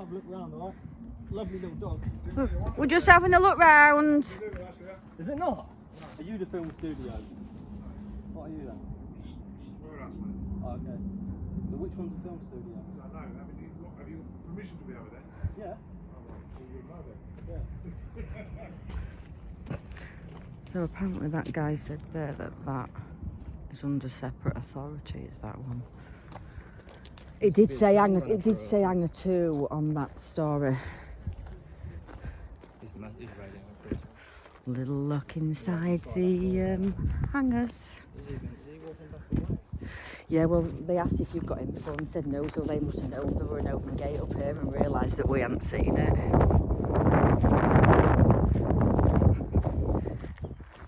have a look round, alright? Lovely little dog. We're just having a look round. Is it not? Are you the film studio? What are you then? Oh, okay. So which one's the film studio? I don't know. Have you permission to be over there? Yeah. Oh, well, so you'll know then. Yeah. So apparently that guy said there that is under separate authority. Is that one? It did say Hangar. It did say Hangar 2 on that story. Little look inside the hangars. Yeah, well, they asked if you've got info and said no, so they must have known there were an open gate up here and realised that we hadn't seen it.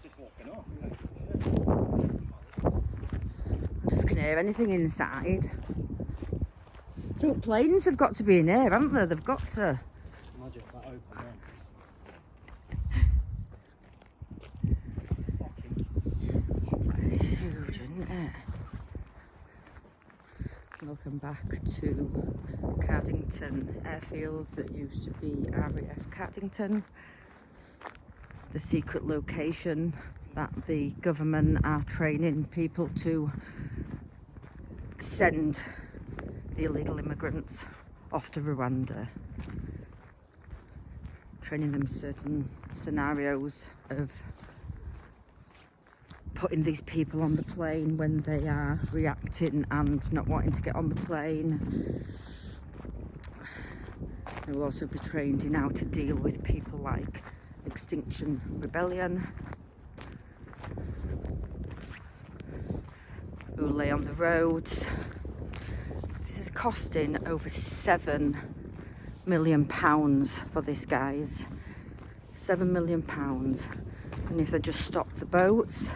Just walking off, I wonder if we can hear anything inside. So planes have got to be in here, haven't they? They've got to. Imagine that open there. It's huge, isn't it? Welcome back to Cardington Airfield that used to be RAF Cardington. The secret location that the government are training people to send the illegal immigrants off to Rwanda. Training them certain scenarios of putting these people on the plane when they are reacting and not wanting to get on the plane. They will also be trained in how to deal with people like Extinction Rebellion, who lay on the roads. This is costing over £7 million for this, guys. £7 million. And if they just stopped the boats,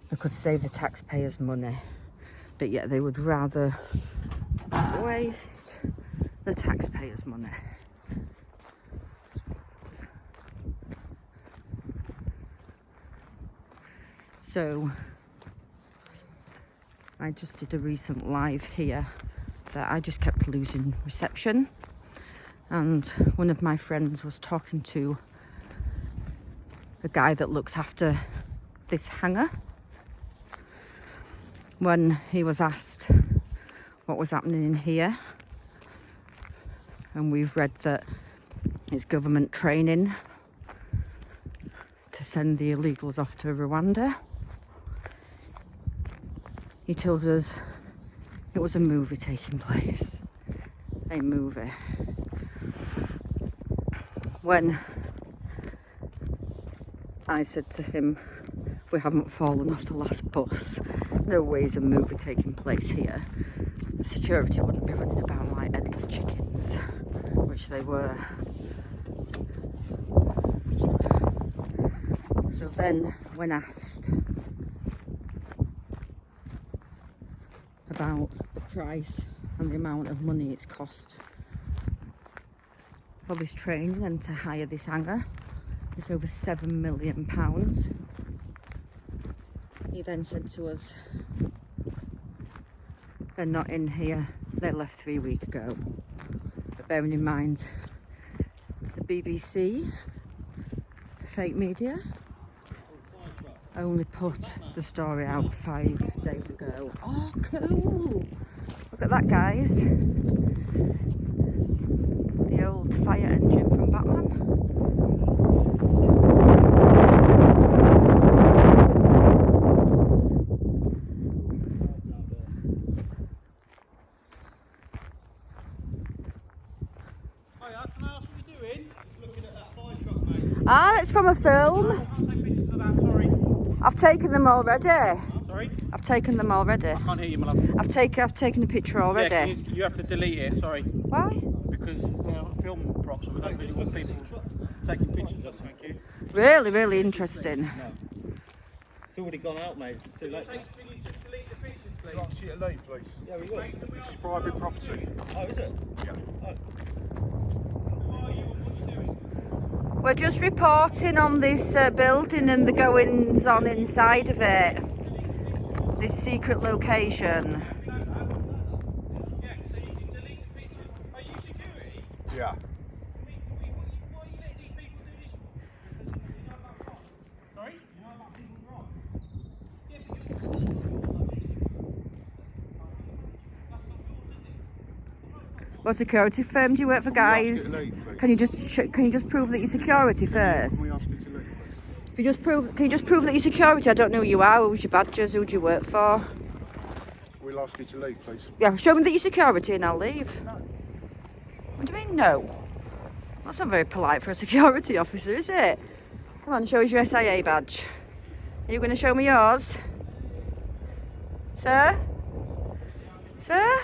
they could save the taxpayers money. But yet they would rather waste the taxpayers' money. So I just did a recent live here that I just kept losing reception, and one of my friends was talking to the guy that looks after this hangar when he was asked what was happening in here. And we've read that it's government training to send the illegals off to Rwanda. He told us it was a movie taking place. A movie. When I said to him, we haven't fallen off the last bus. No way is a movie taking place here. The security wouldn't be running about like headless chickens, which they were. So then, when asked about the price and the amount of money it's cost for this training and to hire this hangar, it's over £7 million. He then said to us, they're not in here, they left 3 weeks ago. But bearing in mind, the BBC, fake media, only put the story out 5 days ago. Oh, cool! Look at that, guys. The old fire engine from Batman. Ah, that's from a film. I've taken them already. Sorry? I've taken them already. I can't hear you, my love. I've taken a picture already. Yeah, you have to delete it, sorry. Why? Because film props, we don't really want people taking pictures of, thank you. Really, really interesting. No. It's already gone out, mate. It's too late. Can I see it leave, please? Yeah, we will. This is private property. Oh, is it? Yeah. Oh. What are you doing? We're just reporting on this building and the goings on inside of it. This secret location. Yeah, so you can delete the pictures. Are you security? Yeah. What security firm do you work for, guys? Can you just prove that you're security first? Can we ask you to leave, please? Can you just prove that you're security? I don't know who you are. Who's your badges? Who do you work for? We'll ask you to leave, please. Yeah, show me that you're security and I'll leave. No. What do you mean, no? That's not very polite for a security officer, is it? Come on, show us your SIA badge. Are you going to show me yours? Sir? Sir?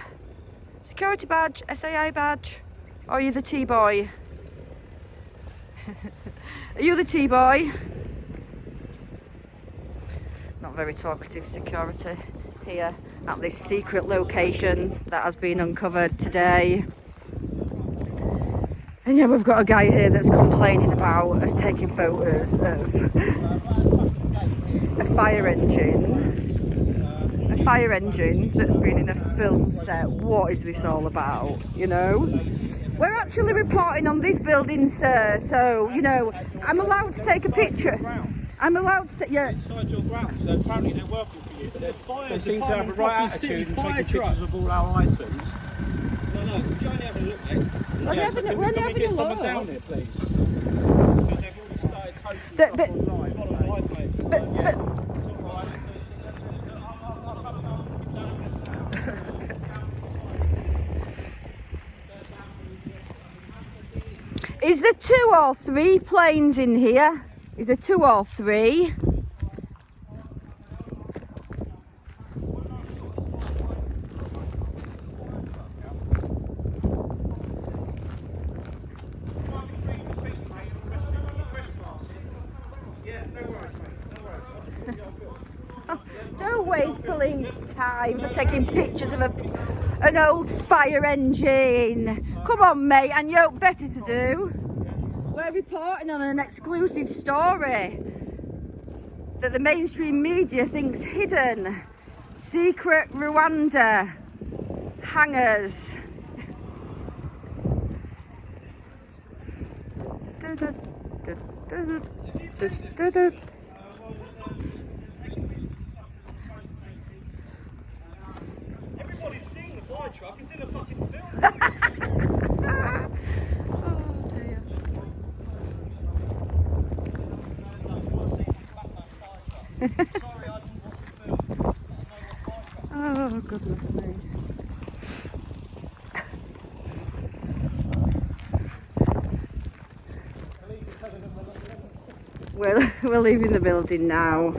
Security badge, SIA badge? Or are you the T-boy? Are you the T-boy? Not very talkative security here at this secret location that has been uncovered today. And yeah, we've got a guy here that's complaining about us taking photos of a fire engine. A fire engine that's been in a film set. What is this all about, you know? We're actually reporting on this building, sir, so, you know, I'm allowed to take a picture. I'm allowed to, yeah. Inside your ground, so apparently they're working for you. They seem to have a right attitude and taking pictures of all our items. No, no, could you only have a look, mate? We're only having a Someone look. down here, please. Because they've already started posting stuff online. It's not online, mate. But, It's all right. is there 2 or 3 planes in here? Is there 2 or 3? No waste police time for taking pictures of an old fire engine. Come on, mate, and you're better to do. We're reporting on an exclusive story that the mainstream media thinks hidden. Secret Rwanda hangars. Everybody's seen the fire truck, it's in a fucking film. Oh dear. Oh goodness me. We're leaving the building now.